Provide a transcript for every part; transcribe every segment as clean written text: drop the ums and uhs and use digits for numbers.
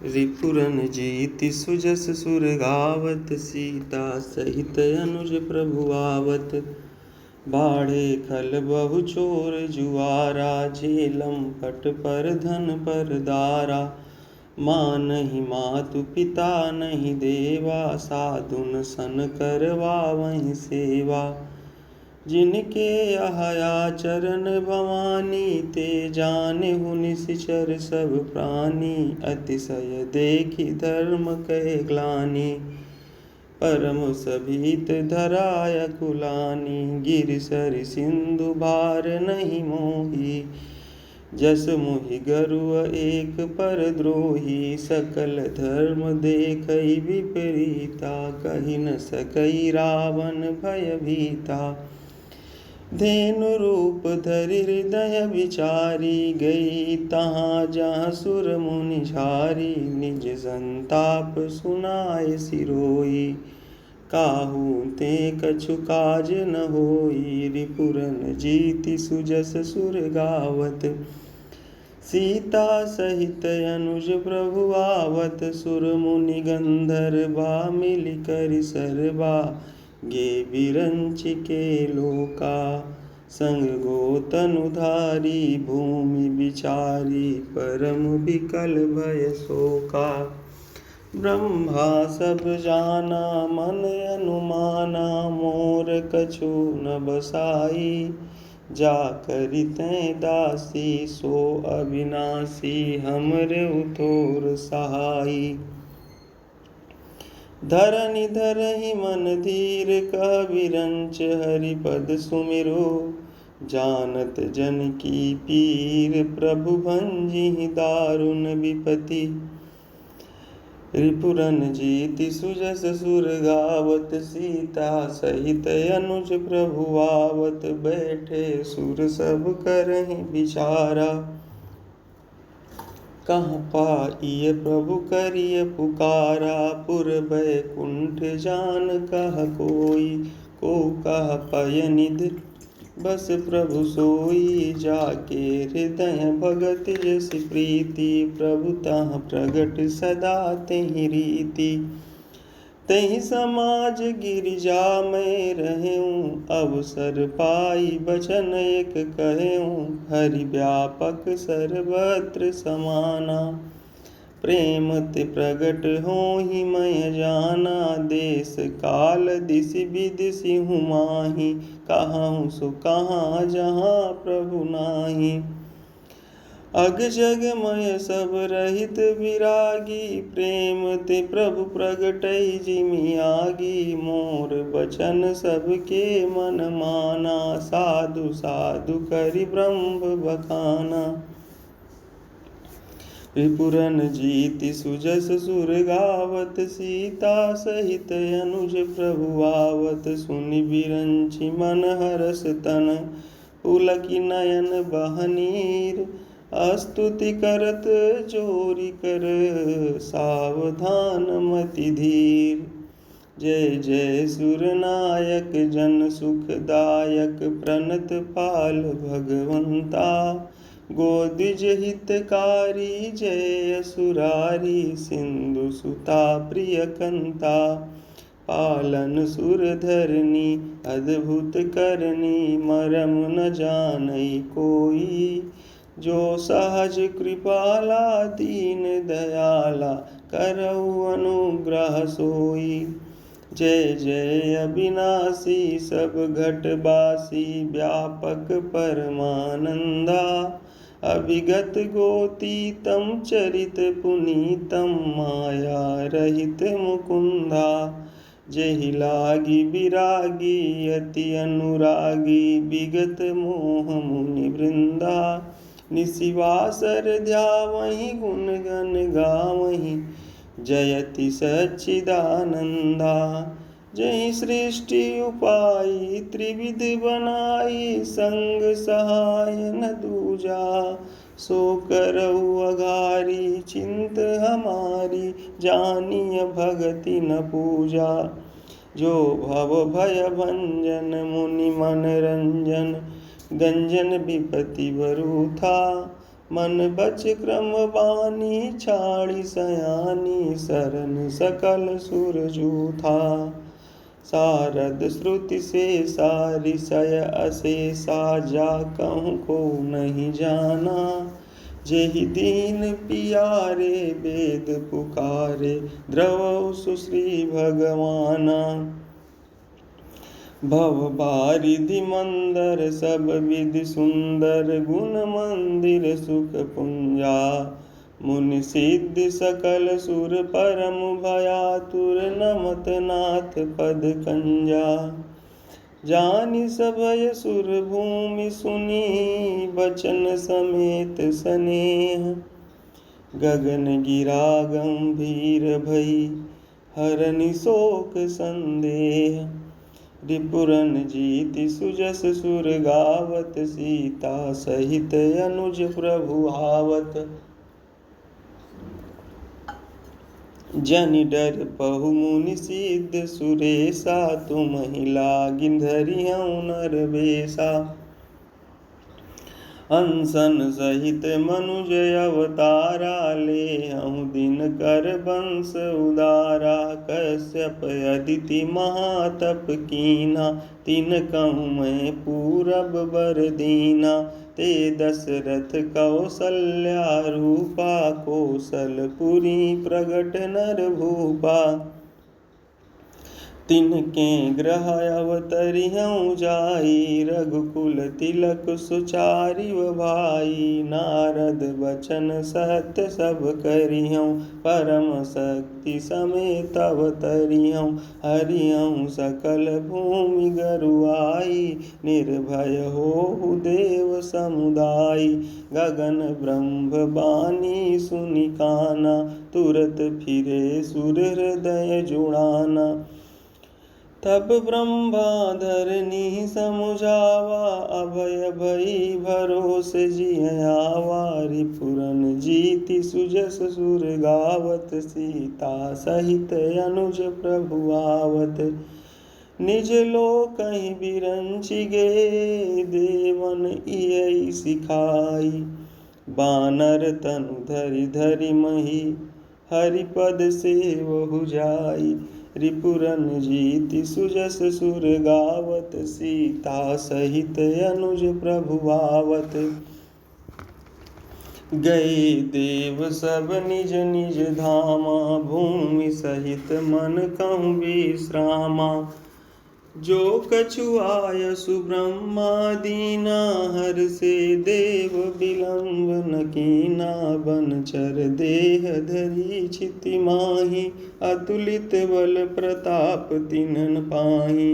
रिपुरन जीति सुजस सुर गावत, सीता सहित अनुज प्रभु आवत। बाढ़े खल बहु चोर जुआरा, झेलम पट पर धन पर दारा। माँ नहीं मातु पिता नहीं देवा, साधुन सन करवा वहीं सेवा। जिनके आया चरण भवानी, ते जानेहु निश्चर सब प्राणी। अतिशय देखि धर्म कहे ग्लानि, परम सभीत धराय कुलानी। गिर सर सिंधु भार नहीं मोही, जस मोहि गरुड़ एक पर द्रोही। सकल धर्म देखई विपरीता, कहि न सकई रावण भय भीता। धेनु रूप धरि हृदय विचारी, गई तहाँ जहाँ सुर मुनि झारी। निज संताप सुनाए सिरोई, काहू ते कछु काज न होई। रिपुरन जीति सुजस सुर गावत, सीता सहित अनुज प्रभु आवत। सुर मुनि गंधर्वा मिलि करि सरबा, गे बिरंच के लोका। संग गोतनुधारी भूमि बिचारी, परम विकल भय शोका। ब्रह्मा सब जाना मन अनुमाना, मोर कछु न बसाई। जा करितें दासी सो अविनाशी, हमरे उतोर सहाई। धरनि धरहि मन धीर, कह बिरंच हरिपद सुमिरो। जानत जन की पीर, प्रभु भंजिहि दारुण विपति। रिपुरन जीति सुजस सुर गावत, सीता सहित अनुज प्रभु आवत। बैठे सुर सब करहि विचारा, कहाँ पाइय प्रभु करिय पुकारा। पुर बैकुंठ जान कह कोई, को कह पय निधि बस प्रभु सोई। जाके हृदय भगत जस प्रीति, प्रभु तहाँ प्रगट सदा तेहि रीति। तेहि समाज गिरिजा में रहेऊँ, अवसर पाई बचन एक कहेऊँ। हरि व्यापक सर्वत्र समाना, प्रेम ते प्रगट होहि मैं जाना। देश काल दिसि बिदिसि हूँ माही, कहाहूँ सो कहाँ जहाँ प्रभु नाही। अग जग मय सब रहित विरागी, प्रेम ते प्रभु प्रगटई जिमि आगी। मोर बचन सबके मन माना, साधु साधु करि ब्रह्म बखाना। रिपुरन जीति सुजस सुर गावत, सीता सहित अनुज प्रभु आवत। सुनि बिरंचि मन हरस तन, पुलकि नयन बहनीर। स्तुति करत जोरि कर, सावधान मति धीर। जय जय सुरनायक जन सुखदायक, प्रणत पाल भगवंता। गोदिज हितकारी जय असुरारी, सिंधु सुता प्रिय कंता। पालन सुर धरनी अद्भुत करनी, मरम न जानई कोई। जो सहज कृपाला दीन दयाला, करऊ अनुग्रह सोई। जय जय अविनाशी सब घटबासी, व्यापक परमानंदा। अभिगत गोतीतम चरित पुनीतम, माया रहित मुकुंदा। जेहि लागी विरागी अति अनुरागी, विगत मोह मुनि वृंदा। निशिवासर ध्यावहि गुण गण गावहि, जयति सच्चिदानंदा। जहि सृष्टि उपाई त्रिविध बनाई, संग सहाय न दूजा। सो करऊ अघारी चिंत हमारी, जानिय भगति न पूजा। जो भव भय भंजन मुनि मन रंजन, गंजन विपति बरूथा। मन बच क्रम बानी छाड़ी सयानी सरन सकल सुर जूथा सारद श्रुति से सारी सय अशेषा जा कहूँ को नहीं जाना जेहि दीन पियारे वेद पुकारे द्रव सुश्री भगवाना भव बारिधि मंदर सब विधि सुंदर गुण मंदिर सुख पुंजा मुनि सिद्धि सकल सुर परम भयातुर नमत नाथ पद कंजा जानि सभय सुर भूमि सुनी बचन समेत स्नेह गगन गिरा गंभीर भई हरनि शोक संदेह रिपुरन जीति सुजस सुर गावत सीता सहित अनुज प्रभु आवत जनि डर पहु मुनि सिद्ध सुरेशा तुम ही लागिन धरियउ नर बेसा अंसन सहित मनुज अवतारा लेहु दिन कर बंश उदारा कश्यप अदिति महातप कीना तिन कहूँ मैं पूरब बर दीना ते दशरथ कौसल्या रूपा कौशलपुरी प्रगट नर भूपा तिनके ग्रह अवतरियं जाई रघुकुल तिलक सुचारि भाई नारद बचन सत्य सब करियं परम शक्ति समेत अवतरियं हरियं सकल भूमि गरुआई निर्भय होहु देव समुदाय गगन ब्रह्म बानी सुनि काना तुरत फिरे सुर हृदय जुड़ाना तब ब्रह्मा धरनी समुझावा अभय भई भरोस जियावा रिपुरन जीति सुजस सुर गावत सीता सहित अनुज प्रभु आवत निज लोक ही बिरंचि गे देवन इयई सिखाई बानर तनु धरि धरि मही हरिपद सेवहु जाई रिपुरन जीति सुजस सुर गावत सीता सहित अनुज प्रभु आवत गए देव सब निज निज धामा भूमि सहित मन कहूँ विश्रामा जो कछु आयसु ब्रह्मा दीना हर से देव विलंब न कीना बनचर देह धरी छिति माही अतुलित बल प्रताप तिन्हन पाही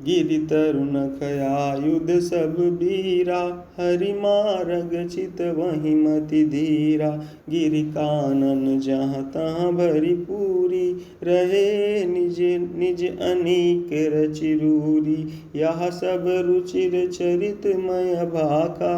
गिरि तरुण खयायुध सब बीरा हरि मारग चित वही मति धीरा गिरि कानन जहाँ तहाँ भरी पूरी रहे निज निज अनीक रचिरूरी यह सब रुचिर चरित मय भाका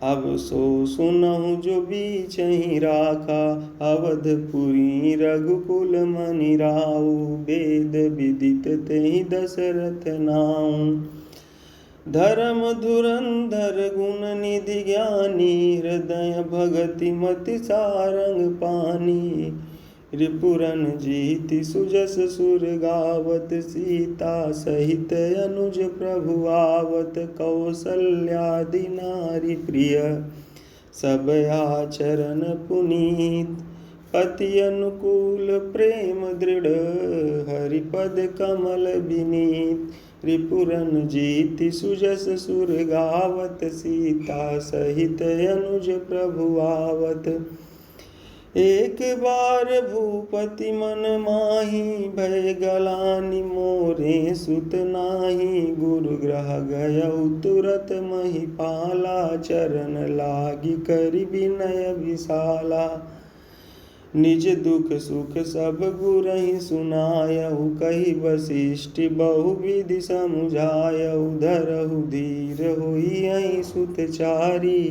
अब सो सुनहु जो बीचहि राखा अवधपुरी रघुकुल मनि राउ वेद विदित तेहि दशरथ नाउ धर्म धुरंधर गुण निधि ज्ञानी हृदय भगति मति सारंग पानी रिपुरन जीति सुजस सुर गावत सीता सहित अनुज प्रभु आवत कौसल्यादि नारी प्रिय सब आचरण पुनीत पति अनुकूल प्रेम दृढ़ हरिपद कमल विनीत रिपुरन जीति सुजस सुर गावत सीता सहित अनुज प्रभु आवत एक बार भूपति मन माही भय गलानि मोरे सुत नाही गुरु ग्रह गयउ तुरत महिपाला चरण लागी करि विनय विशाला निज दुख सुख सब गुरहि सुनायहु कहि वशिष्ठ बहुविधि समुझायहु धरहु धीर होइयहि सुतचारी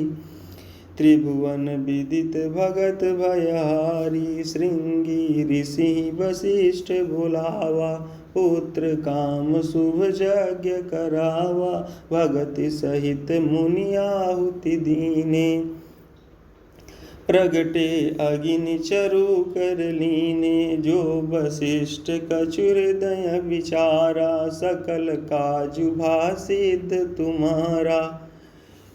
त्रिभुवन विदित भगत भयहारी श्रृंगी ऋषि वशिष्ठ बुलावा पुत्र काम शुभ यज्ञ करावा भगति सहित मुनि आहुति दीने प्रगटे अग्नि चरु कर लीने, जो वशिष्ठ कछुर दय विचारा, सकल काजु भासित तुम्हारा।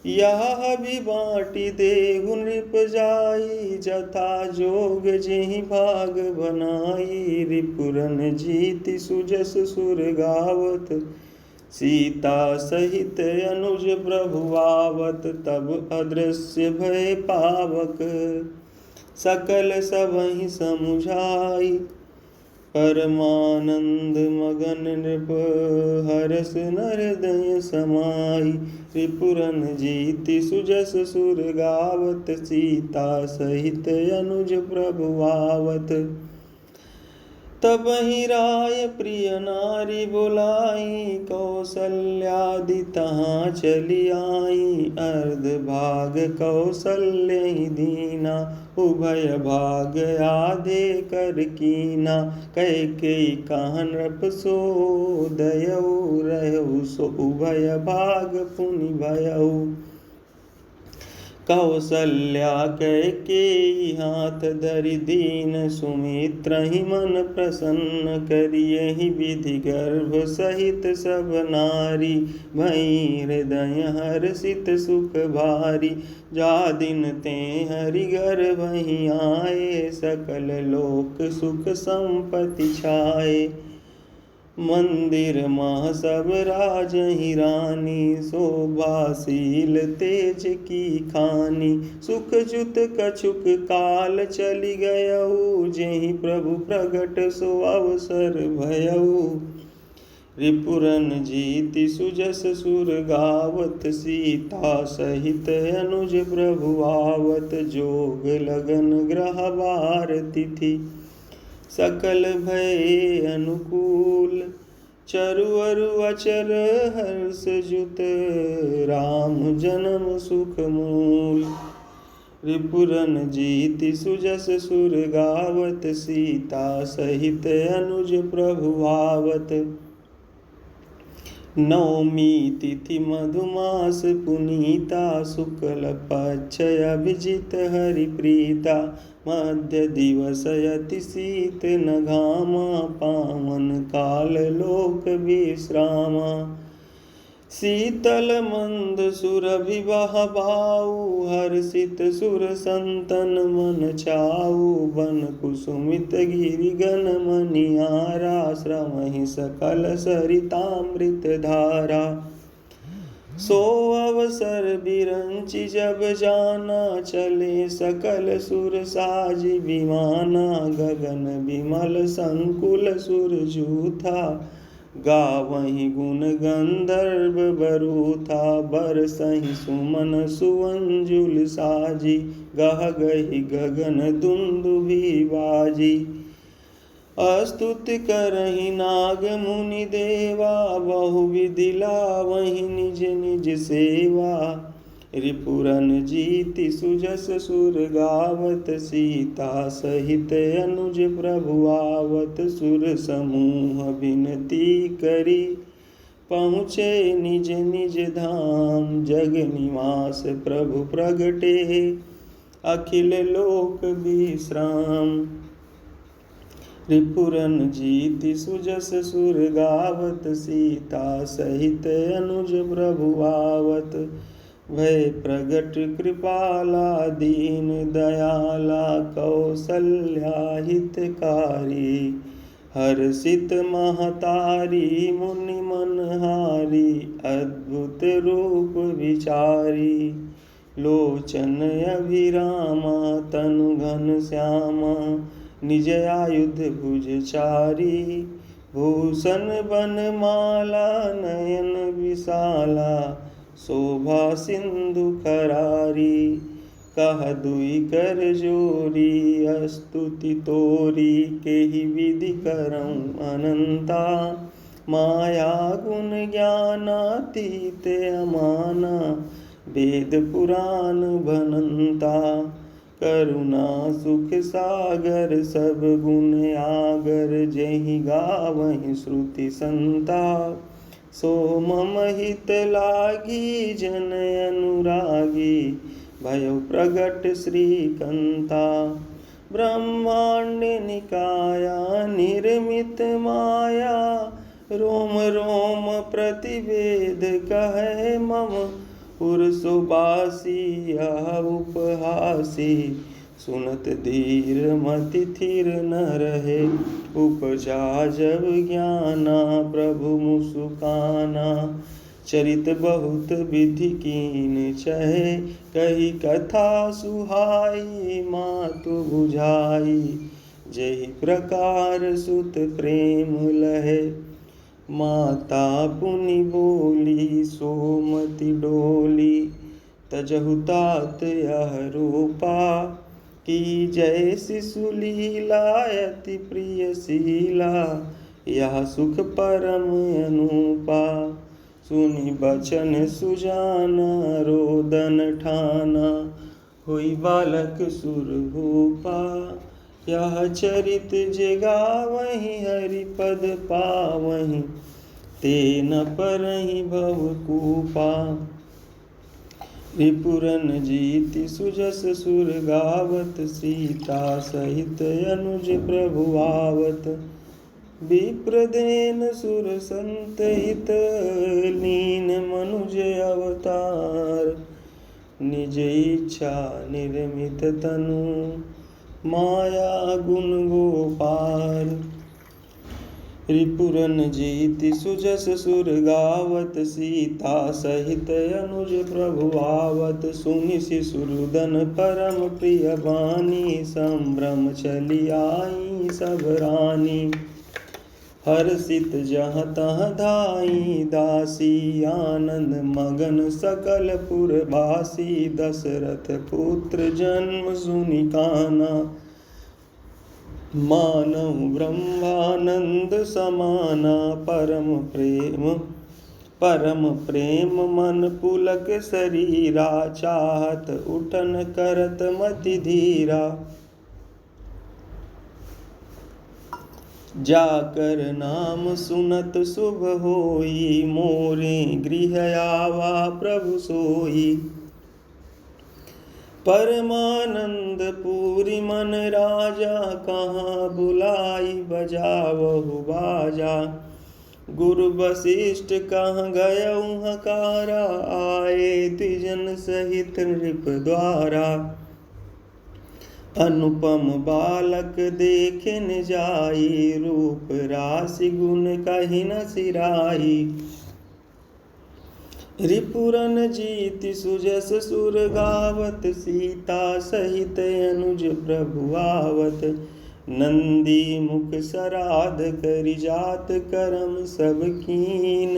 यह भी बाटी देहु नृप जाई, जथा जोग जेहि भाग बनाई। रिपुरन जीति सुजस सुर गावत, सीता सहित अनुज प्रभु आवत। तब अदृश्य भय पावक, सकल सबहि समुझाई। परमानंद मगन नृप, हरस नरदय समाई। रिपुरन जीति सुजस सुर गावत, सीता सहित अनुज प्रभु आवत। तबहि राय प्रिय नारी बुलाई, कौसल्यादि तहाँ चली आई। अर्ध भाग कौसल्य दीना, उभय भाग आधे कर कीना। कैकेयी कहा नृप सो दयऊ, रहु सो उभय भाग पुनि भयऊ। कौसल्या कैकेयी हाथ धरि दीन, सुमित्र ही मन प्रसन्न करियहि। विधि गर्भ सहित सब नारी, भई हृदय हर्षित सुख भारी। जा दिन ते हरि गर्भहि आए, सकल लोक सुख संपत्ति छाए। मंदिर मह सब राजहि रानी, शोभाशील तेज की खानी। सुख जुत कछुक काल चली गयऊ, जेहि प्रभु प्रगट सो अवसर भयऊ। रिपुरन जीति सुजस सुर गावत, सीता सहित अनुज प्रभु आवत। जोग लगन ग्रह बार तिथि, सकल भय अनुकूल। चरु अरु अचर हर्ष जुत, राम जन्म सुख मूल। रिपुरन जीति सुजस सुर गावत, सीता सहित अनुज प्रभु आवत। नवमी तिथि मधुमास पुनीता, शुक्ल पक्ष अभिजित हरिप्रीता। मध्य दिवस अति शीत न घामा, पावन काल लोक विश्रामा। शीतल मंद सुरभि बहबाऊ, हर्षित सुर संतन मन चाऊ। बन कुसुमित गिरि गण मनिहारा, श्रमहि सकल सरितामृत धारा। सो अवसर बिरंचि जब जाना, चले सकल सुर साजि विमाना। गगन बिमल संकुल सुर जूथा, गावहि गुण गंधर्व बरूथा। बरसहि सुमन सुअंजुल साजी, गह गहि गगन दुंदुभि बाजी। स्तुति करहि नाग मुनि देवा, बहुविधि लावहि निज निज सेवा। रिपुरन जीति सुजस सुर गावत, सीता सहित अनुज प्रभु आवत। सुर समूह बिनती करी, पहुँचे निज निज धाम। जग निवास प्रभु प्रगटे, अखिल लोक विश्राम। रिपुरन जीति सुजस सुर गावत, सीता सहित अनुज प्रभु आवत। भय प्रगट कृपाला दीन दयाला, कौसल्या हितकारी। हर्षित महतारी मुनि मनहारी, अद्भुत रूप विचारी। लोचन अभिरामा तनु घन श्यामा, निज आयुध भुजचारी। भूषण बनमाला नयन विशाला, शोभा सिंधु करारी। कह दुई कर जोरी, स्तुति तोरी। केहि विधि करऊँ अनंता, माया गुण ज्ञानातीत अमाना। वेद पुराण भनंता, करुणा सुख सागर। सब गुण आगर, जेहि गावहि श्रुति संता। सो मम हित लागी जन अनुरागी, भयो प्रगट श्रीकंता। ब्रह्मांड निकाया निर्मित माया, रोम रोम प्रतिवेद कहे मम। पुरसुबासी यह उपहासी, सुनत धीर मति थिर न रहे। उपजा जब ज्ञाना प्रभु मुसुकाना, चरित बहुत विधि कीन चहे। कही कथा सुहाई मातु बुझाई, जहि प्रकार सुत प्रेम लहे। माता पुनि बोली सोमति डोली, तजहु तात यह रूपा। की जय शिशु लीला अति प्रिय शीला, यह सुख परम अनूपा। सुनि बचन सुजाना रोदन ठाना, हुई बालक सुर भूपा। यह चरित जे गावहीं हरि पद पावहीं, ते न परहीं भव कूपा। रिपुरन जीति सुजस सुर गावत, सीता सहित अनुज प्रभु आवत। विप्रदेन सुर संत हित, लीन मनुज अवतार। निज इच्छा निर्मित तनु, माया गुण गोपाल। रिपुरन जीति सुजस सुर गावत, सीता सहित अनुज प्रभु आवत। सुनि शिशुरुदन परम प्रिय बानी, संभ्रम चली आई सब रानी। हर्षित जहाँ तहाँ धाई दासी, आनंद मगन सकल पुरवासी। दशरथ पुत्र जन्म सुनि काना, मानहु ब्रह्मानंद समाना। परम प्रेम मन पुलक शरीरा, चाहत उठन करत मति धीरा। जाकर नाम सुनत शुभ होई, मोरे गृह आवा प्रभु सोई। परमानंद पूरी मन राजा, कहाँ बुलाई बजावहु बाजा। गुरु वशिष्ठ कहाँ गयउ हकारा, आए द्विजन सहित नृप द्वारा। अनुपम बालक देखेन जाई, रूप राशि गुण कहि न सिराई। रिपुरन जीति सुजस सुर गावत, सीता सहित अनुज प्रभु आवत। नंदी मुख सराध करि जात करम सब कीन,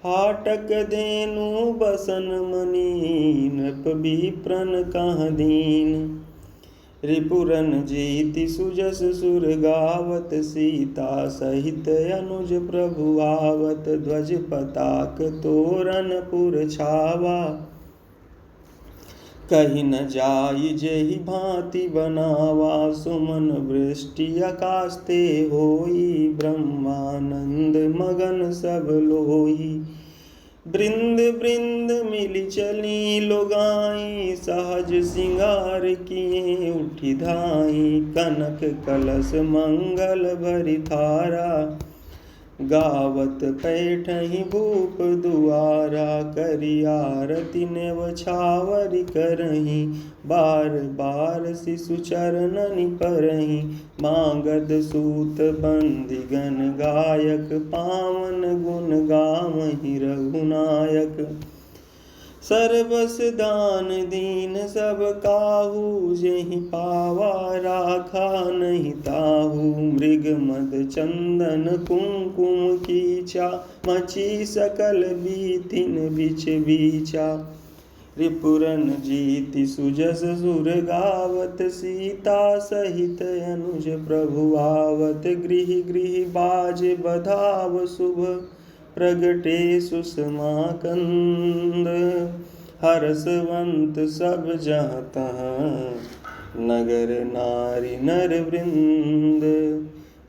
हाटक धेनु बसन मनी। नृप विप्रन कहाँ दीन। रिपुरन जीति सुजस सुर गावत, सीता सहित अनुज प्रभु आवत। ध्वज पताक तोरण पुर छावा, कहीं न जाई जेहि भांति बनावा। सुमन वृष्टि आकाश ते होई, ब्रह्मानंद मगन सब लोई। बृंद बृंद मिली चली लोगाई, सहज सिंगार किए उठी धाई। कनक कलश मंगल भरि थारा, गावत पैठहि भूप दुआरा। करि आरती नेवछावरि करहीं, बार बार शिशु चरणनि परहीं। मागध सूत बंदिगन गायक, पावन गुण गावहीं रघुनायक। सर्वस दान दीन सब काहू, जेहि पावा राखा नहीं ताहू। मृग मद चंदन कुमकुम कीचा, मची सकल बीतिन बिच बीचा। रिपुरन जीति सुजस सुर गावत, सीता सहित अनुज प्रभु आवत। गृह गृह बाज बधाव शुभ, प्रगटे सुषमा कंद। हर्षवंत सब जहाँ तहाँ, नगर नारी नर वृंद।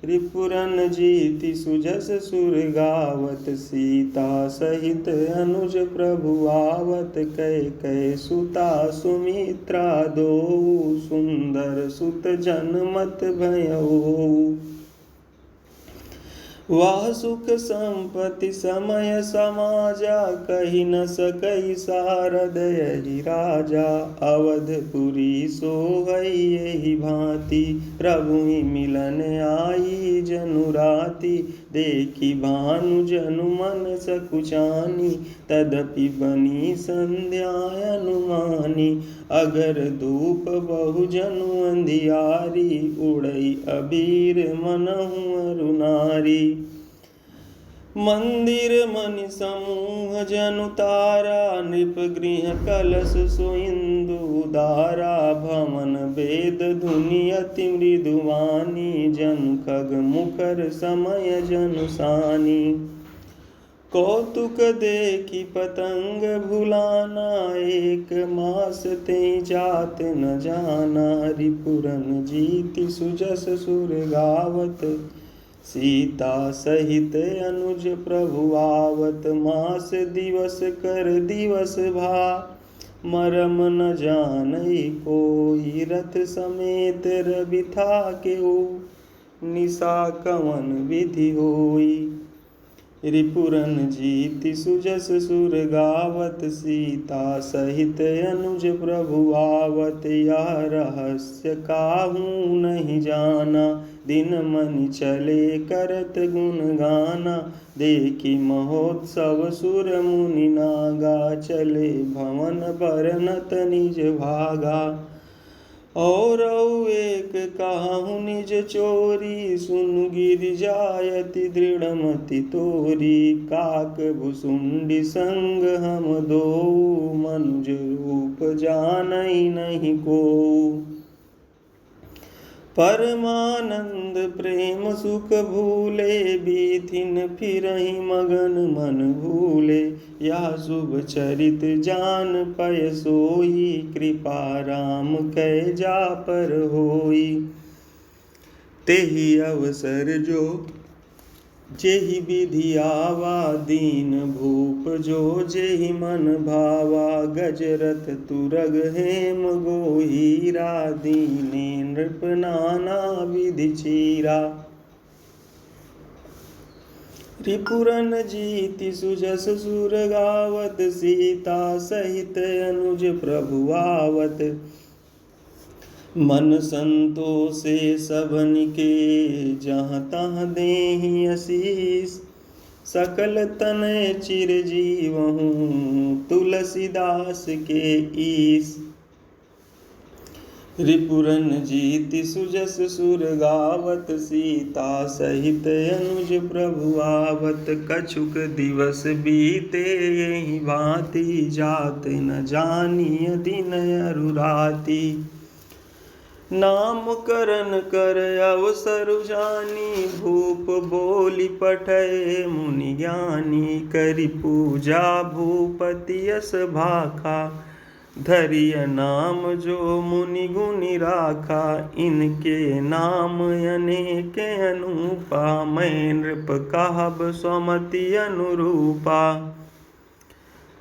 रिपुरन जीति सुजस सुर गावत, सीता सहित अनुज प्रभु आवत। कैकेयी सुता सुमित्रा दोऊ, सुंदर सुत जनमत भयऊ। वाह सुख संपत्ति समय समाजा, कही न सकई सारद यही राजा। अवधपुरी सोहई यही भांति, प्रभुहि मिलन आई जनुराति। देखी भानु जनु मन सकुचानी, तदपि बनी संध्या अनुमानी। अगर धूप बहु जनु अंधियारी, उड़ई अबीर मनहु अरु नारी। मंदिर मणि समूह जनु तारा, नृप गृह कलश सोइंदु दारा। भवन वेद धुनि अति मृदुवानी, जनु खग मुखर समय जनु सानी। कौतुक देखी पतंग भुलाना, एक मास ते जात न जाना। रिपुरन जीति सुजस सुर गावत, सीता सहित अनुज प्रभु आवत। मास दिवस कर दिवस भा, मरम न जानई कोई। रथ समेत रवि था केऊ, निशा कवन विधि होई। रिपुरन जीति सुजस सुर गावत, सीता सहित अनुज प्रभु आवत। यह रहस्य काहू नहीं जाना, दिन मनि चले करत गुण गाना। देखी महोत्सव सुर मुनि नागा, चले भवन बरनत निज भागा। और एक काहू निज चोरी, सुन गिर जायति दृढ़मति तोरी। काक भुसुंडी संग हम दोऊ, मनुज रूप जानई नहीं कोऊ। परमानंद प्रेम सुख भूले, बीथिन फिरहि मगन मन भूले। या शुभ चरित जान पय सोई, कृपा राम कै जा पर होई। तेहि अवसर जो जेहि विधि आवा, दीन भूप जो जेहि मन भावा। गजरथ तुरग हेम गोहीरा, दीने नृप नाना विधि चीरा। रिपुरन जीति सुजस सुर गावत, सीता सहित अनुज प्रभु आवत। मन संतोषे सबनि के, जहाँ तहाँ देहि असीस। सकल तनय चिरजीवहु, तुलसीदास के ईस। रिपुरन जीति सुजस सुर गावत, सीता सहित अनुज प्रभु आवत। कछुक दिवस बीते यही भांति, जात न जानिय दिन अरु राति। नाम करन कर अवसर जानी, भूप बोली पठय मुनि ज्ञानी। करि पूजा भूपति यस भाखा, धरिय नाम जो मुनि गुनि राखा। इनके नाम अनेक अनूपा, मैं नृप कहब स्वमति अनुरूपा।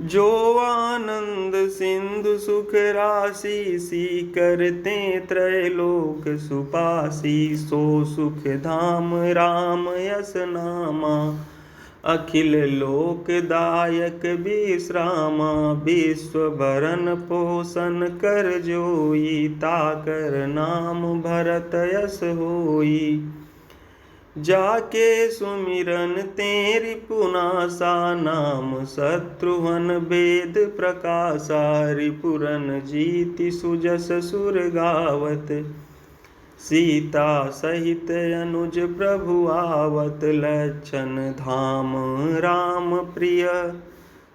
जो आनंद सिंधु सुख राशि, सी करते त्रैलोक सुपासी। सो सुख धाम राम यस नामा, अखिल लोकदायक विश्रामा। विश्व भरन पोषण कर जोई, ताकर नाम भरत यस होई। जाके सुमिरन तेरी पुनासा, नाम शत्रुघ्न वेद प्रकाशा। रिपुरन जीति सुजस सुर गावत, सीता सहित अनुज प्रभु आवत। लक्षण धाम राम प्रिय,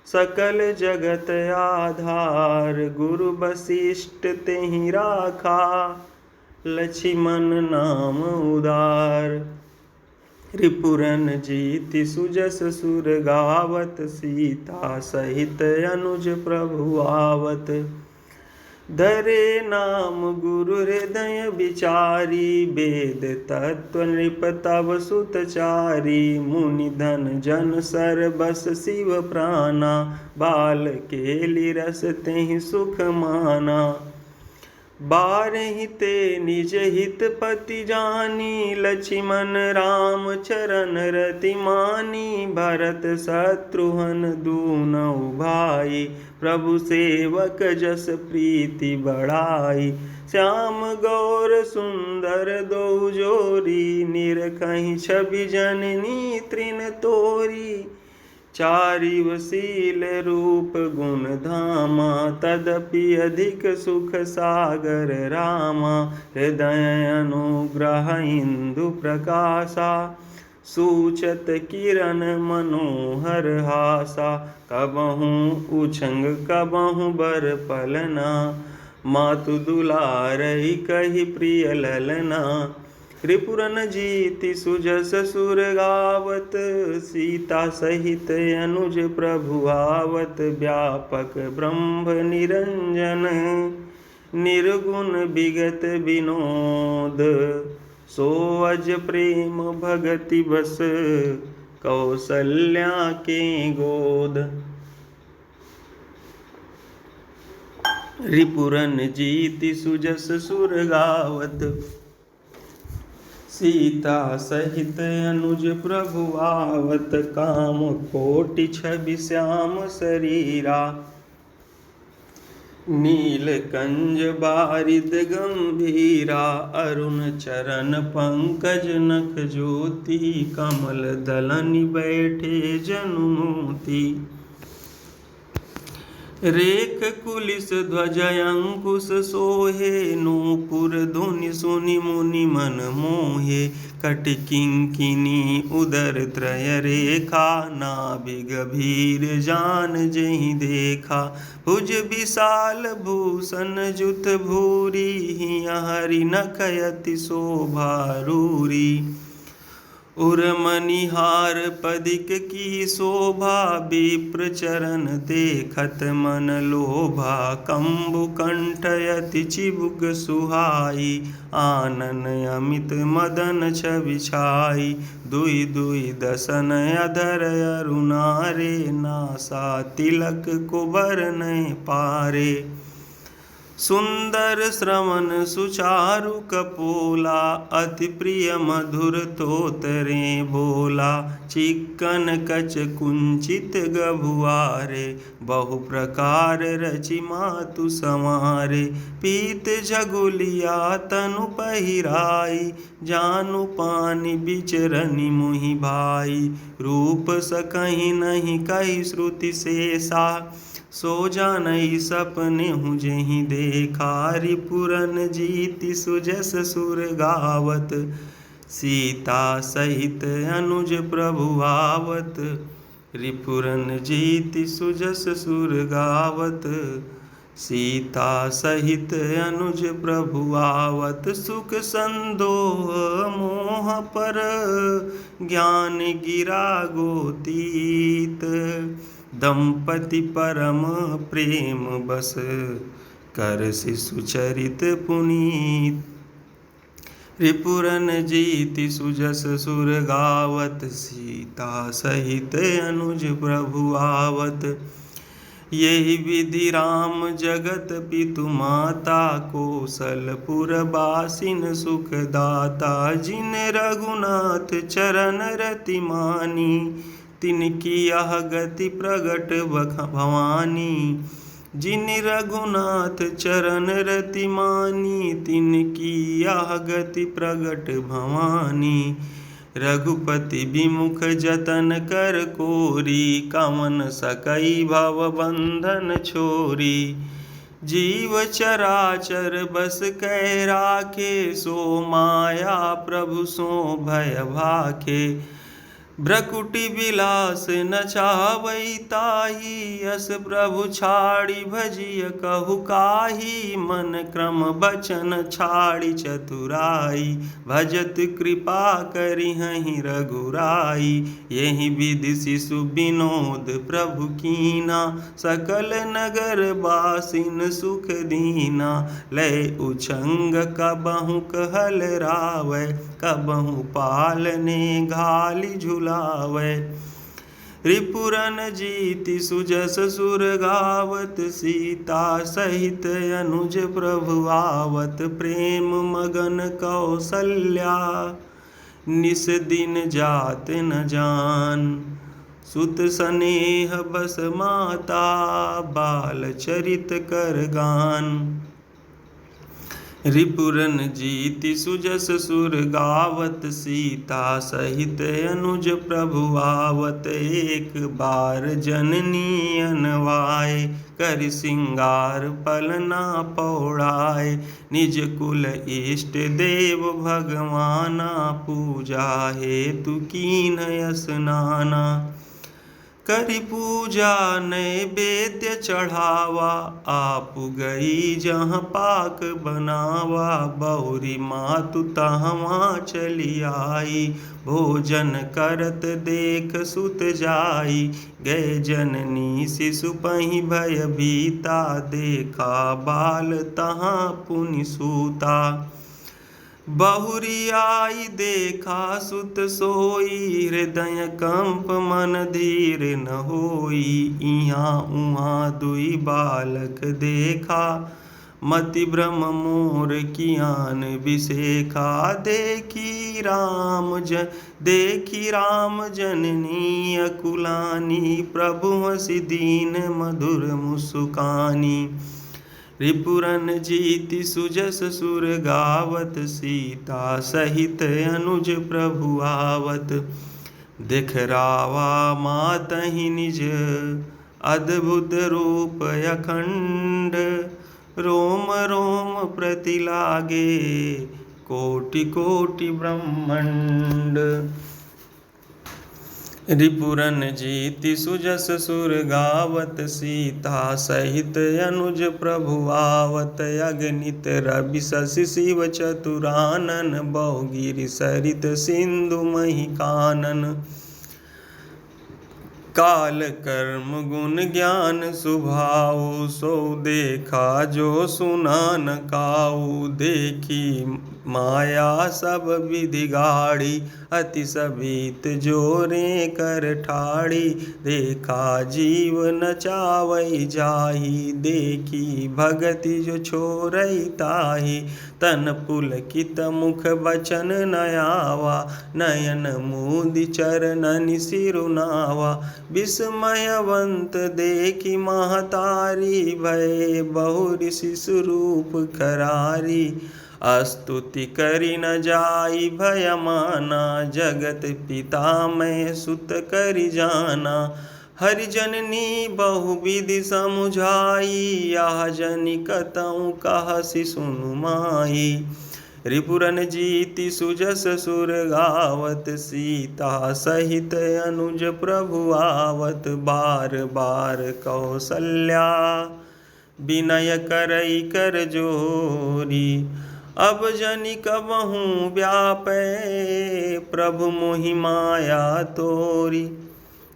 सकल जगत आधार। गुरु वशिष्ठ तेहि राखा, लक्ष्मण नाम उदार। रिपुरन जीति सुजस सुर गावत, सीता सहित अनुज प्रभु आवत। धरे नाम गुरु हृदय विचारी, वेद तत्व नृप तव सुतचारी। मुनि धन जन सर बस शिव प्राणा, बाल केलि रस तेहि सुख माना। बारहि ते निज हित पति जानी, लक्ष्मण राम चरण रति मानी। भरत शत्रुघ्न दूनौ भाई, प्रभु सेवक जस प्रीति बढ़ाई। श्याम गौर सुंदर दो जोरी, निरखहि छवि जननी तृण तोरी। चारिवशील रूप गुण धामा, तदपि अधिक सुख सागर रामा। हृदय अनुग्रह इंदु प्रकाशा, सूचत किरण मनोहर हासा। कबहूँ उछंग कबहूँ बर पलना, मातु दुलारहि कहि प्रिय ललना। रिपुरन जीति सुजस सुर गावत, सीता सहित अनुज प्रभु आवत। व्यापक ब्रह्म निरंजन, निर्गुण विगत विनोद। सो अज प्रेम भगति बस, कौसल्या के गोद। रिपुरन जीति सुजस सुर गावत, सीता सहित अनुज प्रभु आवत। काम कोटि छवि श्याम शरीरा, नीलकंज बारिद गंभीरा। अरुण चरण पंकज नख ज्योति, कमल दलनि बैठे जनु मोती। रेख कुलिस ध्वज अंकुश सोहे, नूपुर धुनि सुनि मुनि मन मोहे। कटि किंकिनी उदर त्रय रेखा, नाभि गभीर जान जेहि देखा। भुज विशाल भूषण जुत भूरी, हिया हरि नख अति शोभा रूरी। उर्मनिहार पदिक की शोभा, विप्र चरण देखत मन लोभा। कंबु कंठ अति चिबुक सुहाई, आनन अमित मदन छवि छाई। दुई दुई दसन अधर अरुणारे, नासा तिलक कुबर नय पारे। सुंदर श्रवण सुचारु कपोला, अति प्रिय मधुर तोतरे बोला। चिक्कन कच कुंचित गभुआरे, बहु प्रकार रचि मातु संवारे। पीत झगुलिया तनु पहिराई, जानु पानि बिचरनि मुहि भाई। रूप सकहि नहीं कहि श्रुति शेषा, सो जानई सपने हूँ जेहि देखा। रिपुरन जीति सुजस सुर गावत, सीता सहित अनुज प्रभु आवत। रिपुरन जीति सुजस सुर गावत, सीता सहित अनुज प्रभु आवत। सुख संदोह मोह पर, ज्ञान गिरा गोतीत। दंपति परम प्रेम बस, करसि सुचरित पुनीत। रिपुरन जीति सुजस सुर गावत, सीता सहित अनुज प्रभु आवत। यही विधि राम जगत पितु माता, कौशलपुर बासिन सुख दाता। जिन रघुनाथ चरण रति मानी, तिनकी यह गति प्रगट भवानी। जिन रघुनाथ चरण रति मानी, तिनकी यह गति प्रगट भवानी। रघुपति विमुख जतन कर कोरी, कवन सकई भव बंधन छोरी। जीव चराचर बस कह राखे, सो माया प्रभु सो भय भाखे। भ्रकुटी विलास नचावई ताही, यस प्रभु छाड़ी भजिय कहु काही। मन क्रम बचन छाड़ी चतुराई, भजत कृपा करिहहि रघुराई। यही विधि शिशु विनोद प्रभु कीना, सकल नगर बासिन सुख दीना। लय उछंग कबहु कहल रावै, कबहु पालने घाली झुलावै। रिपुरन जीति सुजस सुर गावत, सीता सहित अनुज प्रभु आवत। प्रेम मगन कौसल्या, निस दिन जात न जान। सुत स्नेह बस माता, बाल चरित कर गान। रिपुरन जीति सुजस सुर गावत, सीता सहित अनुज प्रभु आवत। एक बार जननी अनवाय, कर सिंगार पलना पौड़ाय। निज कुल इष्ट देव भगवाना, पूजा हेतु कीन्ह स्नाना। करि पूजा नैवेद्य चढ़ावा, आप गई जहाँ पाक बनावा। बहुरी मातु तहाँ चली आई, भोजन करत देख सुत जाई। गए जननी शिशु पहि भय भीता, देखा बाल तहाँ पुनि सूता। बहुरी आई देखा सुत सोई, हृदय कंप मन धीर न होई। इहाँ उहाँ दुई बालक देखा, मति भ्रम मोर कियान बिसेखा। देखी राम जननी अकुलानी, प्रभु हंसी दीन मधुर मुस्कानी। रिपुरन जीति सुजस सुर गावत, सीता सहित अनुज प्रभु आवत। देख रावा मातहि निज अद्भुत रूप अखंड। रोम रोम प्रति लागे कोटि कोटि ब्रह्मंड। रिपुरन जीति सुजस सुर गावत, सीता सहित अनुज प्रभु आवत। अगणित रवि शशि शिव चतुरानन, बहुगिरि सरित सिंधु मही कानन। काल कर्म गुण ज्ञान सुभाऊ, सो देखा जो सुना न काऊ। देखी माया सब विधि गाड़ी, अति सभीत जोरे कर ठाड़ी। देखा जीव नचावई जाही, देखी भगति जो छोरई ताही। तन पुलकित मुख बचन नयावा, नयन मूदि चरणनि सिरुनावा। विस्मयवंत देखी महतारी, भय बहुरि शिशु रूप करारी। स्तुति करि न जाई भय माना, जगत पिता मैं सुत करि जाना। हरि जननी बहुविधि समुझाई, यह जनि कतहु कहसि सुनु माई। रिपुरन जीति सुजस सुर गावत, सीता सहित अनुज प्रभु आवत। बार बार कौसल्या, विनय करई कर जोरी। अब जनि कबहु व्यापै, प्रभु मोहि माया तोरी।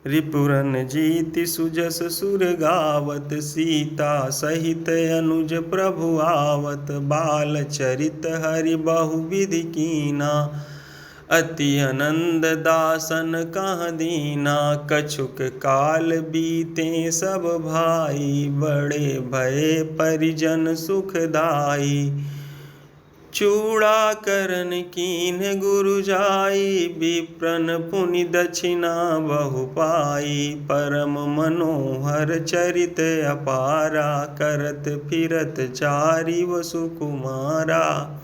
रिपुरन जीति सुजस सुर गावत, सीता सहित अनुज प्रभु आवत। बाल चरित हरि बहुविधि कीना, अति आनंद दासन कहाँ दीना। कछुक काल बीते सब भाई, बड़े भय परिजन सुखदाई। चूड़ा करन कीन गुरु जाई, विप्रन पुनि दक्षिणा बहु पाई। परम मनोहर चरित अपारा, करत फिरत चारि वसु कुमारा।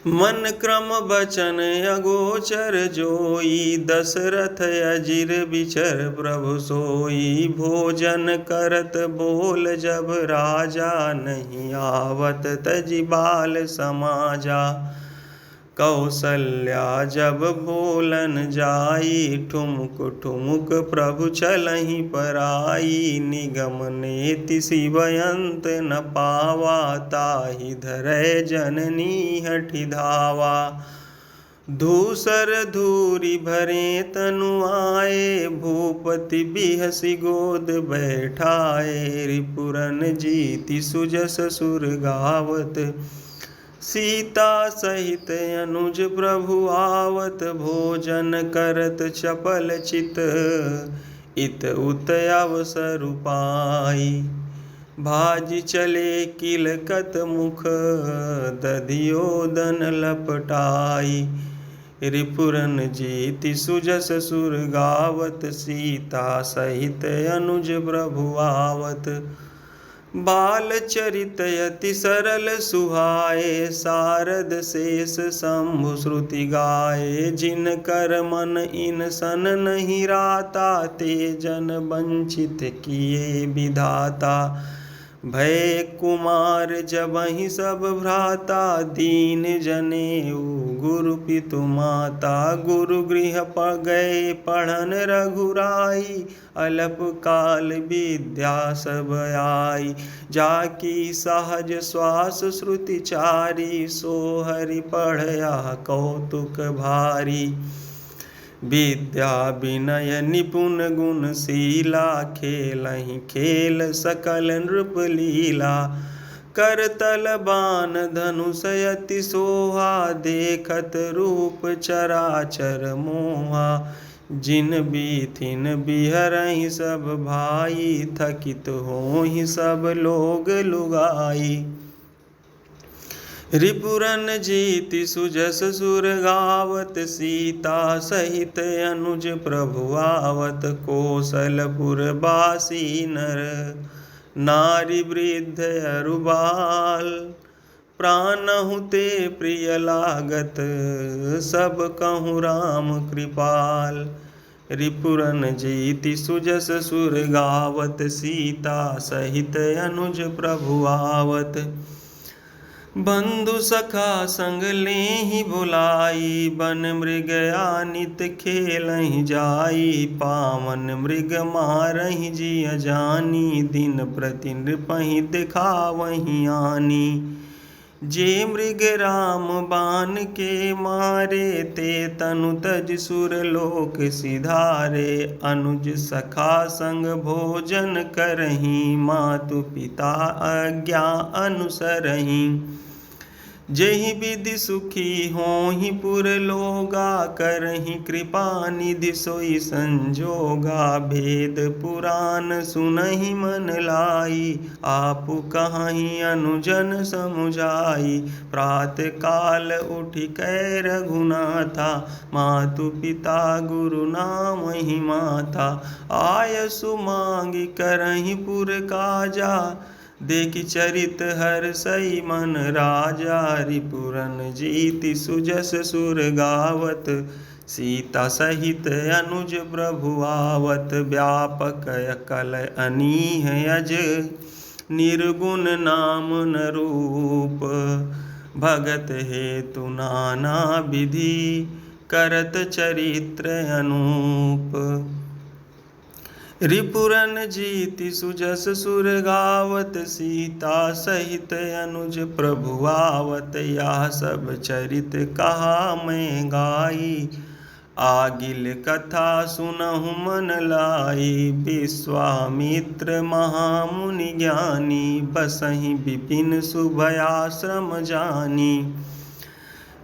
मन क्रम बचन अगोचर जोई, दशरथ अजिर बिचर प्रभु सोई। भोजन करत बोल जब राजा, नहीं आवत तजि बाल समाजा। कौसल्या जब बोलन जाई, ठुमुक ठुमुक प्रभु चलहि पराई। निगम नेति शिवयंत न पावा, ताहि धरै जननी हठि धावा। धूसर धूरि भरे तनु आए, भूपति बिहसि गोद बैठाए। रिपुरन जीति सुजस सुर गावत, सीता सहित अनुज प्रभु आवत। भोजन करत चपल चित, इत उत अवसर पाई। भाजी चले किलकत मुख, दधियोदन लपटाई। रिपुरन जीति सुजस सुर गावत, सीता सहित अनुज प्रभु आवत। बाल चरित यति सरल सुहाए, सारद शेष शंभु श्रुति गाए। जिन कर मन इन सन नहीं राता, ते जन वंचित किए विधाता। भय कुमार जबहि सब भ्राता, दीन जनेऊ गुरु पितु माता। गुरु गृह गए पढ़न रघुराई, अल्प काल विद्या सब आई। जाकी सहज श्वास श्रुति चारी, सो हरि पढ़या कौतुक भारी। विद्या विनय निपुण गुणशीला, खेलहि खेल सकल नृप लीला। करतल बान धनुष अति सोहा, देखत रूप चराचर मोहा। जिन बीथिन बिहरहि सब भाई, थकित होहि सब लोग लुगाई। रिपुरन जीति सुजस सुर गावत, सीता सहित अनुज प्रभु आवत। कौशलपुर बासी नर नारी वृद्ध अरु बाल, प्राणहु ते प्रिय लागत, सब कहूँ राम कृपाल। रिपुरन जीति सुजस सुर गावत, सीता सहित अनुज प्रभु आवत। बंधु सखा संग लेहि बुलाई, बन मृग आनित खेलहि जाई। पावन मृग मारहि जिय जानी, दिन प्रति नृपहि दिखावहि आनी। जे मृग राम बाण के मारे, ते तनु तज सुर लोक सिधारे। अनुज सखा संग भोजन करहि, मातु पिता आज्ञा अनुसरहि। जेहि विधि सुखी होहि पुर लोगा, करहि कृपा निधि सोई संजोगा। भेद पुराण सुनहि मन लाई, आपु कहहि अनुजन समुझाई। प्रात काल उठि कै रघुनाथा, मातु पिता गुरु नामहि माता। आयसु मांगि करहि पुर काजा, देखि चरित हर्षइ मन राजा। रिपुरन जीति सुजस सुर गावत, सीता सहित अनुज प्रभु आवत। व्यापक अकल अनीह अज, निर्गुण नाम न रूप। भगत हेतु नाना विधि, करत चरित्र अनूप। रिपुरन जीति सुजस सुर गावत, सीता सहित अनुज प्रभु आवत। यह सब चरित कहा मैं गाई, आगिल कथा सुनहु मन लाई। विश्वामित्र महामुनि ज्ञानी, बसहि विपिन शुभयाश्रम जानी।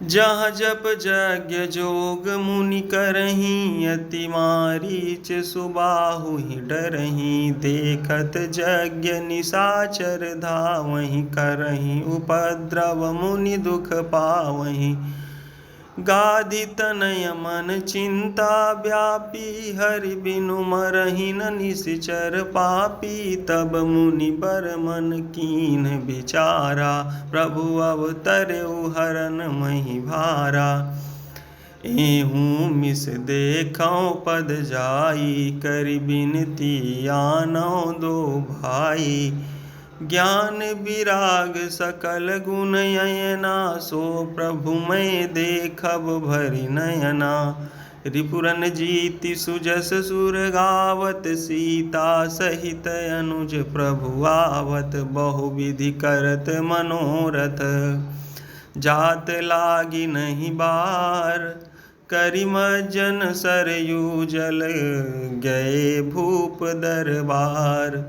जहाँ जप यज्ञ जोग मुनि करहि, अति मारीच सुबाहु ही डरहि। देखत यज्ञ निशाचर धावहि, करहि उपद्रव मुनि दुख पावहि। गाधि तनय मन चिंता व्यापी, हरि बिनु मरहि न निश्चर पापी। तब मुनि बर मन कीन विचारा, प्रभु अवतरउ हरन महि भारा। एहूँ मिस देखौ पद जाई, करि बिनती आनौ दो भाई। ज्ञान विराग सकल गुण ययना, सो प्रभु मैं देखब भरि नयना। रिपुरन जीति सुजस सुर गावत, सीता सहित अनुज प्रभु आवत। बहुविधि करत मनोरथ, जात लागी नहीं बार। करिमज्जन सरयू जल, गए भूप दरबार।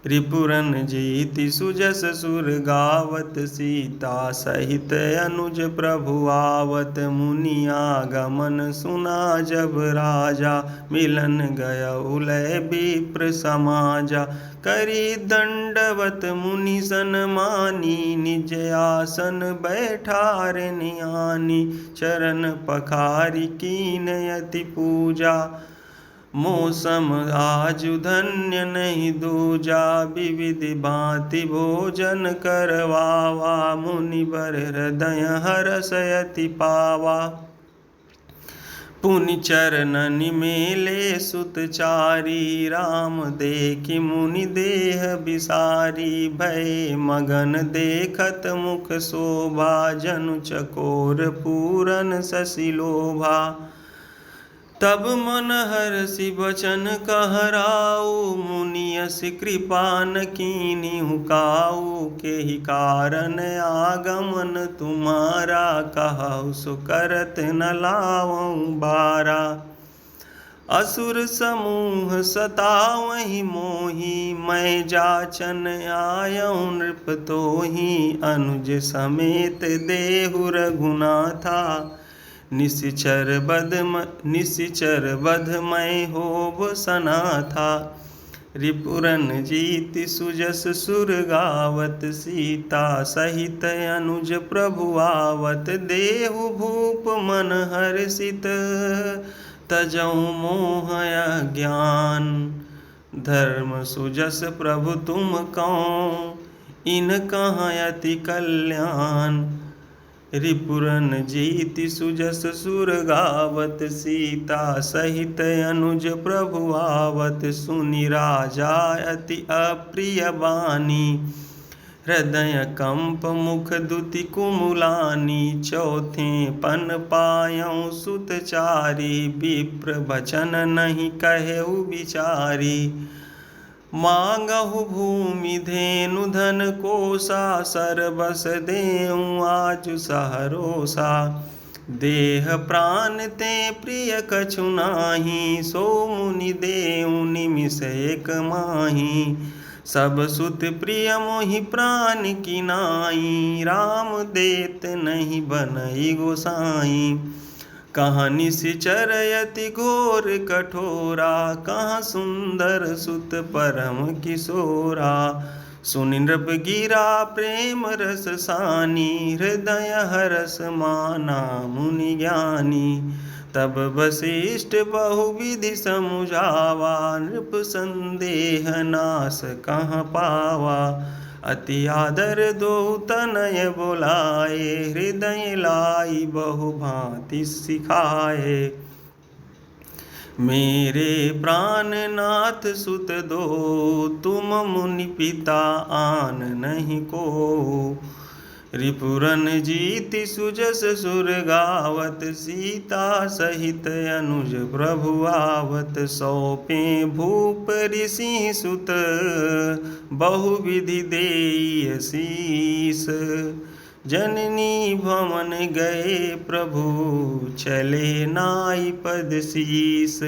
रिपुरन जीति सुजस सुर गावत, सीता सहित अनुज प्रभु आवत। मुनियागमन सुना जब राजा, मिलन गय उलय विप्र समाजा। करी दंडवत मुनि सन्मानी, निज आसन बैठार नियानी। चरण पखारि कीन यति पूजा, मौसम आजु धन्य नहीं दूजा। विविधि भांति भोजन करवावा, मुनिवर हृदय हरष यति पावा। पुनि चरणनि मेले सुतचारी, राम देखि मुनि देह बिसारी। भय मगन देखत मुख शोभा, जनु चकोर पूरन शशि लोभा। तब मन हरषि बचन कहराऊ, मुनि यस कृपा न कीन्हु काऊ। केहि कारण आगमन तुम्हारा, कहु सो करत न लावऊँ बारा। असुर समूह सतावहि मोहि, मैं जाचन आयऊँ नृप तोहि। अनुज समेत देहु रघुनाथा, निश्चर बध मैं होब सनाथा। रिपुरन जीति सुजस सुर गावत, सीता सहित अनुज प्रभु आवत। देहु भूप मन हर्षित, तजऊँ मोह अज्ञान। धर्म सुजस प्रभु तुम कौं, इन कहाँ अति कल्याण। रिपुरन जीति सुजस सुर गावत, सीता सहित अनुज प्रभु आवत। सुनि राजा अति अप्रिय बानी, हृदय कंप मुख दुति कुमुलानी। चौथे पन पायऊँ सुतचारी, विप्र वचन नहीं कहेउ बिचारी। मांगहु भूमि धेनु धन कोसा, सरबस देऊँ आजु सहरोसा। देह प्राण ते प्रिय कछु नाही, सो मुनि देऊँ निमिष एक माही। सब सुत प्रिय मोहि प्राण की नाई, राम देत नहीं बनई गोसाई। कहाँ निश्चर यति घोर कठोरा, कहाँ सुंदर सुत परम किशोरा। सुनि नृप गिरा प्रेम रस सानी, हृदय हरस माना मुनि ज्ञानी। तब वशिष्ठ बहुविधि समुझावा, नृप संदेह नाश कहाँ पावा। अति आदर दो तनय बोलाए, हृदय लाई बहु भांति सिखाए। मेरे प्राणनाथ सुत दो, तुम मुनि पिता आन नहीं को। रिपुरन जीति सुजस सुर गावत, सीता सहित अनुज प्रभु आवत। सौंपे भूप ऋषि सुत, बहुविधि देई शीस। जननी भवन गए प्रभु, चले नाई पद शीस।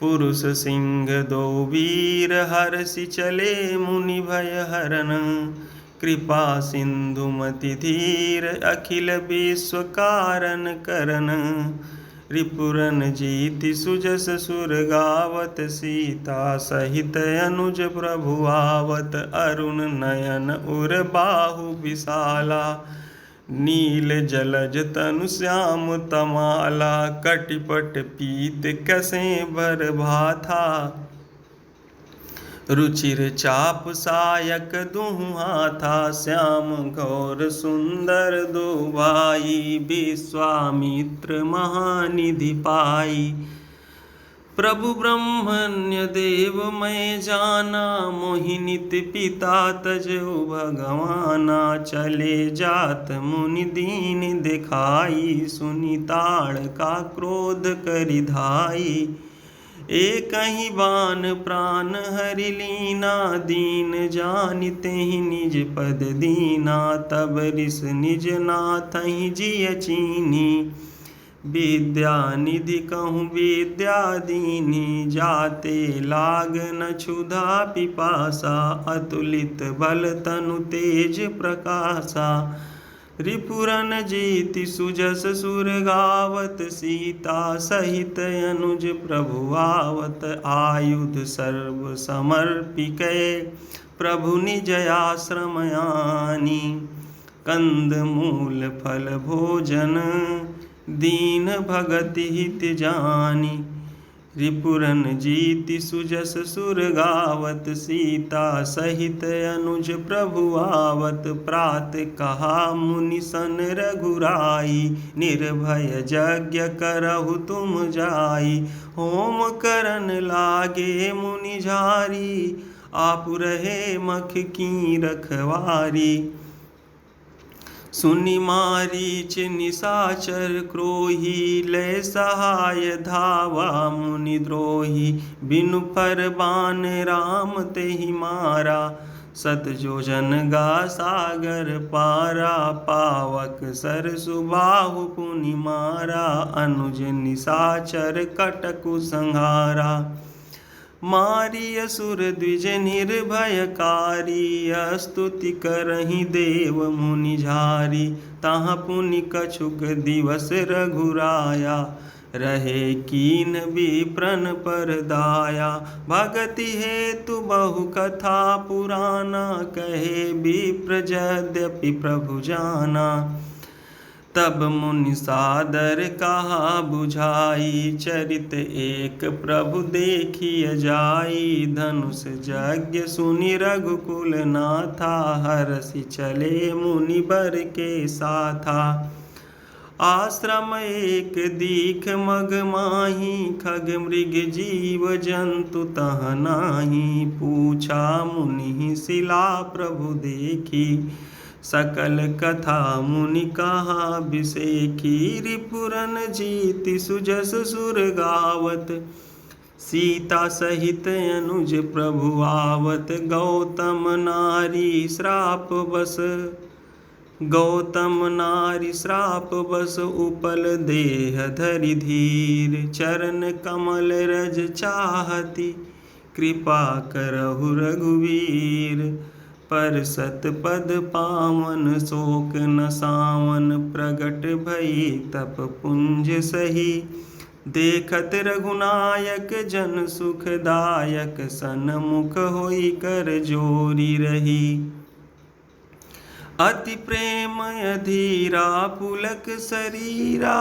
पुरुष सिंह दो वीर, हर्षि चले मुनि भय हरन। कृपा सिंधु मति धीर, अखिल विश्व कारण करन। रिपुरन जीति सुजस सुर गावत, सीता सहित अनुज प्रभु आवत। अरुण नयन उर बाहु विशाला, नील जलज तनु श्याम तमाला। कटिपट पीत कसे भर भाथा, रुचिर चाप सायक दुहु हाथा। श्याम गौर सुंदर दो भाई, विश्वामित्र महानिधि पाई। प्रभु ब्रह्मण्य देव मैं जाना, मोहि नित पिता तजो भगवाना। चले जात मुनि दीन दिखाई, सुनि ताड़ का क्रोध करि धाई। एक ही बान प्राण हरि लीना, दीन जानिते ही निज पद दीना। तब रिस निज नाथहि जिय चीनी, विद्या निधि कहूँ विद्या दीनी। जाते लागन क्षुधा पिपासा, अतुलित बल तनु तेज प्रकाशा। रिपुरन जीति सुजस सुर गावत, सीता सहित अनुज प्रभु आवत। आयुध सर्व समर्पिकै, प्रभु निज आश्रम आनी। कंद मूल फल भोजन, दीन भगति हित जानी। रिपुरन जीति सुजस सुर गावत, सीता सहित अनुज प्रभु आवत। प्रात कहा मुनि सन रघुराई, निर्भय यज्ञ करहु तुम जाई। होम करन लागे मुनि झारी, आप रहे मख की रखवारी। सुनि मारीच निशाचर क्रोही, लय सहाय धावा मुनि द्रोही। बिनु फर बान राम तेहि मारा, सत योजन गा सागर पारा। पावक सर सुबाहु पुनि मारा, अनुज निशाचर कटकु संहारा। मारी असुर द्विज निर्भयकारी, स्तुति करहि देव मुनि झारी। तहाँ पुनि कछुक दिवस रघुराया, रहे कीन विप्रन पर दाया। भगति हेतु बहु कथा पुराना, कहे विप्र यद्यपि प्रभु जाना। तब मुनि सादर कहा बुझाई, चरित एक प्रभु देखिय जाई। धनुष यज्ञ सुनि रघुकुल नाथा, हरषि चले मुनि बर के साथा। आश्रम एक दीख मग माही, खग मृग जीव जंतु तह नाही। पूछा मुनि शिला प्रभु देखी, सकल कथा मुनि कहा बिसेखी। रिपुरन जीति सुजस सुर गावत, सीता सहित अनुज प्रभु आवत। गौतम नारी श्राप बस, गौतम नारी श्राप बस। उपल देह धरि धीर, चरण कमल रज चाहती। कृपा करहु रघुवीर, पर सत पद पावन शोक न सावन। प्रगट भई तप पुंज सही, देखत रघुनायक जन सुखदायक। सन्मुख होई कर जोरी रही, अति प्रेम अधीरा पुलक शरीरा।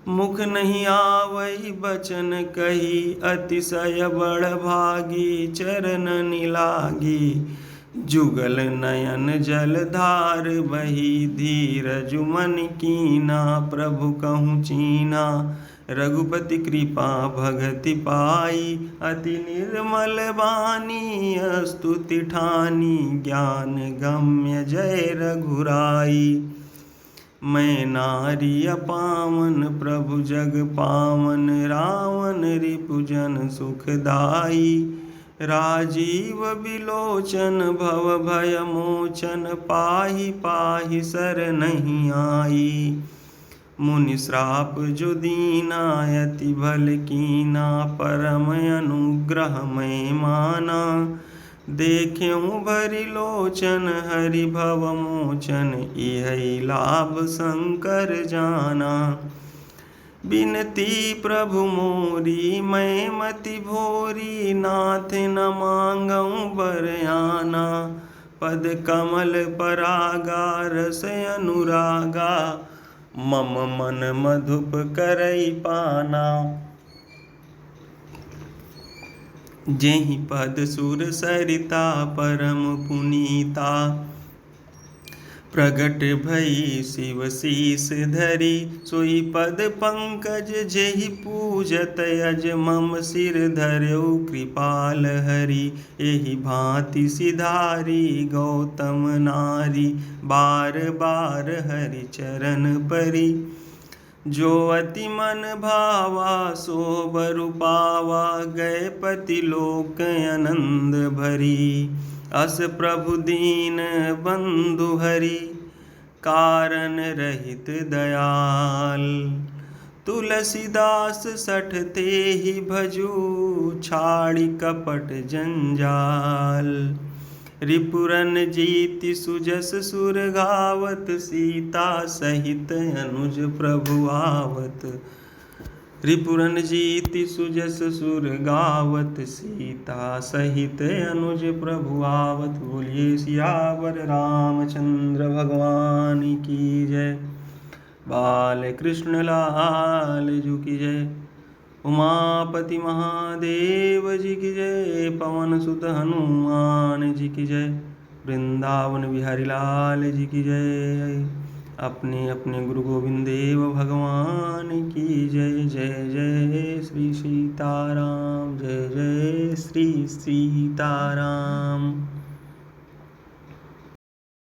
मुख नहीं आवई बचन कही, अतिशय बड़ भागी चरण लागी। जुगल नयन जलधार बही, धीरज मन कीना प्रभु कहूँ चीना। रघुपति कृपा भगति पाई, अति निर्मल बानी स्तुति ठानी। ज्ञान गम्य जय रघुराई, मैं नारी अपावन प्रभु जग पावन। रावण रिपुजन सुखदाई, राजीव बिलोचन भव भय मोचन। पाहि पाहि शरणहि आई, मुनि श्राप जो दीना। अति भल कीना, परम अनुग्रह मैं माना। देख्यूं भरि लोचन हरि भव मोचन, इहै लाभ शंकर जाना। बिनती प्रभु मोरी मैं मति भोरी, नाथ न मांगऊँ बरयाना। पद कमल परागा रस अनुरागा, मम मन मधुप करई पाना। जेहि पद सुर सरिता परम पुनीता, प्रगट भई शिव शीस धरी, सोई पद पंकज जेहि पूजत अज मम सिर धर्यो कृपाल हरि। एहि भांति सिधारी गौतम नारी, बार बार हरि चरण परी। जो अति मन भावा सो बर पावा, गए पति लोक आनंद भरी। अस प्रभु दीन बंधु हरि, कारण रहित दयाल। तुलसीदास सठ तेहि भजू, छाड़ि कपट जंजाल। रिपुरन जीति सुजस सुर गावत, सीता सहित अनुज प्रभु आवत। रिपुरन जीति सुजस सुर गावत, सीता सहित अनुज प्रभु आवत। बोलिए सियावर रामचंद्र भगवान की जय। बाल कृष्ण लाल जू की जय। उमापति महादेव जी की जय। पवन सुत हनुमान जी की जय। वृंदावन बिहारी लाल जी की जय। अपने अपने गुरु गोविंद देव भगवान की जय। जय जय श्री सीताराम, जय जय श्री सीताराम।